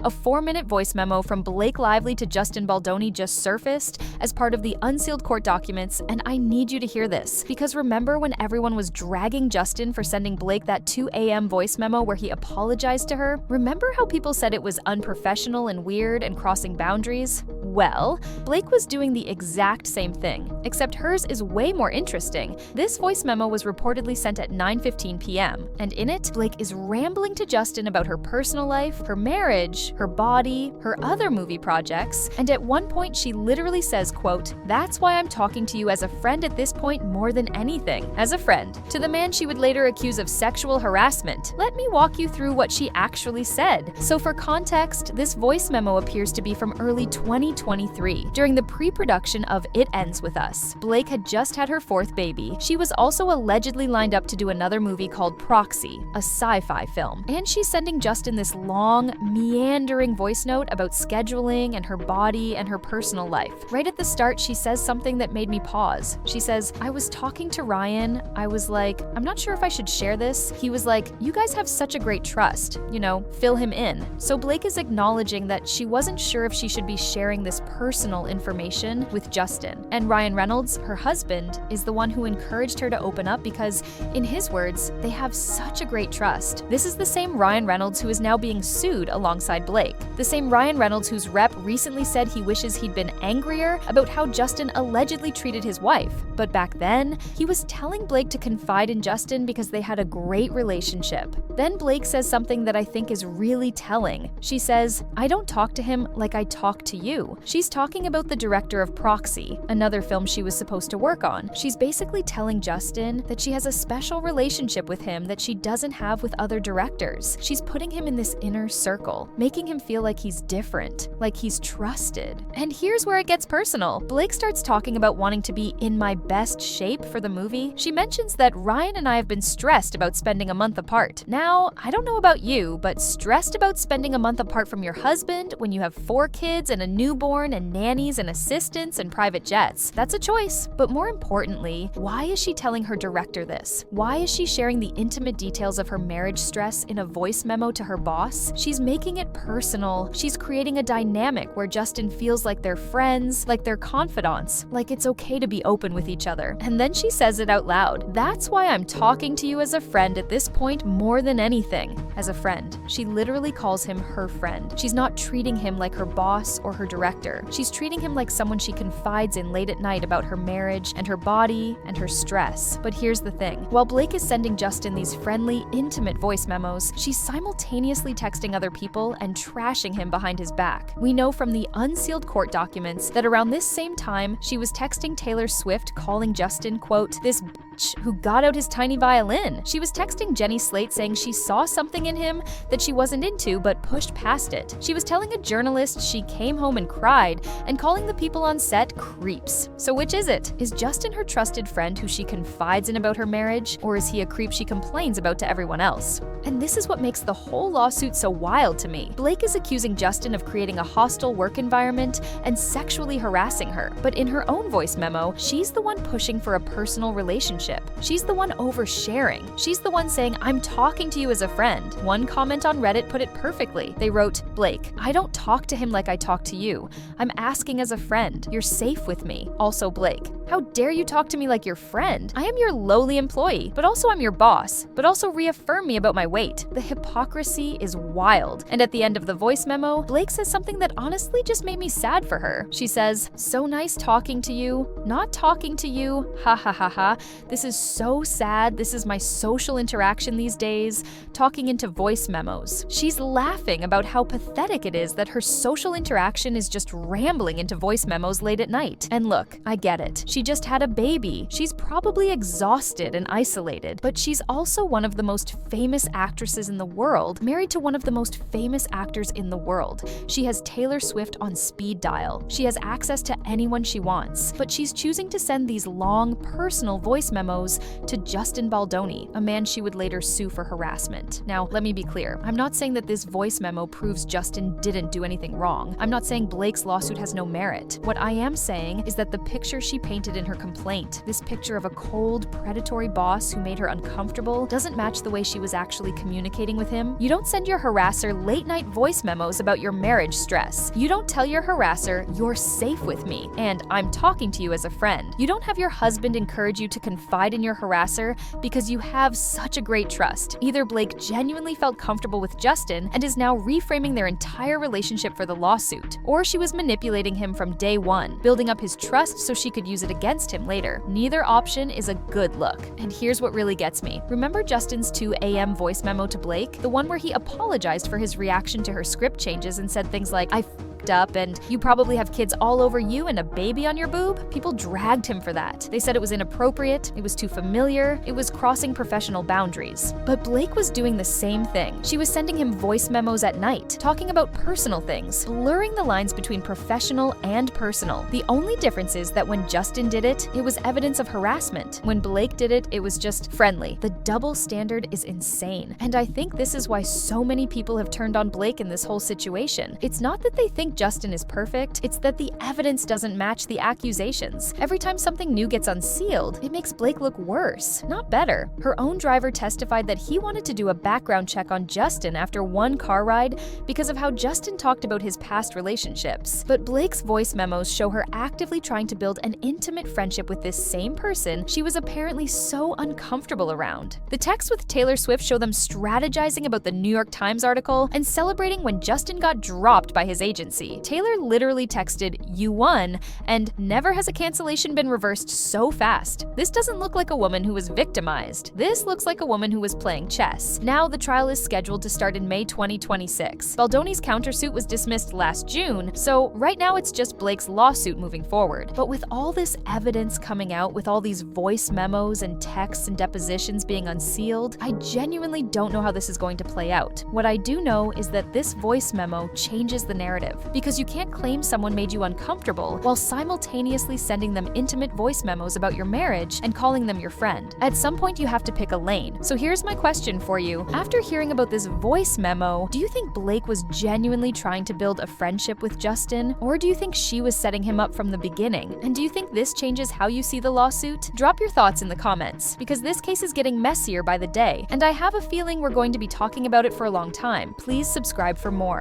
A 4-minute voice memo from Blake Lively to Justin Baldoni just surfaced as part of the unsealed court documents, and I need you to hear this. Because remember when everyone was dragging Justin for sending Blake that 2 a.m. voice memo where he apologized to her? Remember how people said it was unprofessional and weird and crossing boundaries? Well, Blake was doing the exact same thing, except hers is way more interesting. This voice memo was reportedly sent at 9:15 p.m., and in it, Blake is rambling to Justin about her personal life, her marriage, her body, her other movie projects, and at one point she literally says, quote, "That's why I'm talking to you as a friend at this point more than anything, as a friend," to the man she would later accuse of sexual harassment. Let me walk you through what she actually said. So for context, this voice memo appears to be from early 2023. During the pre-production of It Ends With Us, Blake had just had her 4th baby. She was also allegedly lined up to do another movie called Proxy, a sci-fi film. And she's sending Justin this long, meandering voice note about scheduling and her body and her personal life. Right at the start, she says something that made me pause. She says, "I was talking to Ryan. I was like, I'm not sure if I should share this." He was like, "You guys have such a great trust. You know, fill him in." So Blake is acknowledging that she wasn't sure if she should be sharing this personal information with Justin. And Ryan Reynolds, her husband, is the one who encouraged her to open up because, in his words, they have such a great trust. This is the same Ryan Reynolds who is now being sued alongside Blake. The same Ryan Reynolds whose rep recently said he wishes he'd been angrier about how Justin allegedly treated his wife. But back then, he was telling Blake to confide in Justin because they had a great relationship. Then Blake says something that I think is really telling. She says, "I don't talk to him like I talk to you." She's talking about the director of Proxy, another film she was supposed to work on. She's basically telling Justin that she has a special relationship with him that she doesn't have with other directors. She's putting him in this inner circle, making him feel like he's different, like he's trusted. And here's where it gets personal. Blake starts talking about wanting to be in my best shape for the movie. She mentions that Ryan and I have been stressed about spending a month apart. Now, I don't know about you, but stressed about spending a month apart from your husband when you have 4 kids and a newborn and nannies and assistants and private jets. That's a choice. But more importantly, why is she telling her director this? Why is she sharing the intimate details of her marriage stress in a voice memo to her boss? She's making it personal. She's creating a dynamic where Justin feels like they're friends, like they're confidants, like it's okay to be open with each other. And then she says it out loud. "That's why I'm talking to you as a friend at this point more than anything." As a friend. She literally calls him her friend. She's not treating him like her boss or her director. She's treating him like someone she confides in late at night about her marriage and her body and her stress. But here's the thing. While Blake is sending Justin these friendly, intimate voice memos, she's simultaneously texting other people and trashing him behind his back. We know from the unsealed court documents that around this same time, she was texting Taylor Swift calling Justin, quote, "this bitch who got out his tiny violin." She was texting Jenny Slate saying she saw something in him that she wasn't into but pushed past it. She was telling a journalist she came home and cried and calling the people on set creeps. So which is it? Is Justin her trusted friend who she confides in about her marriage, or is he a creep she complains about to everyone else? And this is what makes the whole lawsuit so wild to me. Blake is accusing Justin of creating a hostile work environment and sexually harassing her, but in her own voice memo, she's the one pushing for a personal relationship. She's the one oversharing. She's the one saying, "I'm talking to you as a friend." One comment on Reddit put it perfectly. They wrote, "Blake, I don't talk to him like I talk to you. I'm asking as a friend. You're safe with me." Also Blake, "How dare you talk to me like your friend? I am your lowly employee, but also I'm your boss, but also reaffirm me about my weight." The hypocrisy is wild. And at the end of the voice memo, Blake says something that honestly just made me sad for her. She says, "So nice talking to you, not talking to you, ha ha ha ha. This is so sad. This is my social interaction these days," talking into voice memos. She's laughing about how pathetic it is that her social interaction is just rambling into voice memos late at night. And look, I get it. She just had a baby. She's probably exhausted and isolated, but she's also one of the most famous actresses in the world, married to one of the most famous actors in the world. She has Taylor Swift on speed dial. She has access to anyone she wants, but she's choosing to send these long, personal voice memos memos to Justin Baldoni, a man she would later sue for harassment. Now, let me be clear. I'm not saying that this voice memo proves Justin didn't do anything wrong. I'm not saying Blake's lawsuit has no merit. What I am saying is that the picture she painted in her complaint, this picture of a cold, predatory boss who made her uncomfortable, doesn't match the way she was actually communicating with him. You don't send your harasser late-night voice memos about your marriage stress. You don't tell your harasser, "You're safe with me," and "I'm talking to you as a friend." You don't have your husband encourage you to confide in your harasser because you have such a great trust. Either Blake genuinely felt comfortable with Justin and is now reframing their entire relationship for the lawsuit, or she was manipulating him from day one, building up his trust so she could use it against him later. Neither option is a good look. And here's what really gets me. Remember Justin's 2 a.m. voice memo to Blake? The one where he apologized for his reaction to her script changes and said things like, "I f***ed up and you probably have kids all over you and a baby on your boob?" People dragged him for that. They said it was inappropriate, it was too familiar, it was crossing professional boundaries. But Blake was doing the same thing. She was sending him voice memos at night, talking about personal things, blurring the lines between professional and personal. The only difference is that when Justin did it, it was evidence of harassment. When Blake did it, it was just friendly. The double standard is insane. And I think this is why so many people have turned on Blake in this whole situation. It's not that they think Justin is perfect, it's that the evidence doesn't match the accusations. Every time something new gets unsealed, it makes Blake look worse, not better. Her own driver testified that he wanted to do a background check on Justin after one car ride because of how Justin talked about his past relationships. But Blake's voice memos show her actively trying to build an intimate friendship with this same person she was apparently so uncomfortable around. The texts with Taylor Swift show them strategizing about the New York Times article and celebrating when Justin got dropped by his agency. Taylor literally texted, "You won," and "Never has a cancellation been reversed so fast." This doesn't look like a woman who was victimized. This looks like a woman who was playing chess. Now the trial is scheduled to start in May 2026. Baldoni's countersuit was dismissed last June, so right now it's just Blake's lawsuit moving forward. But with all this evidence coming out, with all these voice memos and texts and depositions being unsealed, I genuinely don't know how this is going to play out. What I do know is that this voice memo changes the narrative, because you can't claim someone made you uncomfortable while simultaneously sending them intimate voice memos about your marriage and calling them your friend. At some point, you have to pick a lane. So here's my question for you. After hearing about this voice memo, do you think Blake was genuinely trying to build a friendship with Justin? Or do you think she was setting him up from the beginning? And do you think this changes how you see the lawsuit? Drop your thoughts in the comments, because this case is getting messier by the day, and I have a feeling we're going to be talking about it for a long time. Please subscribe for more.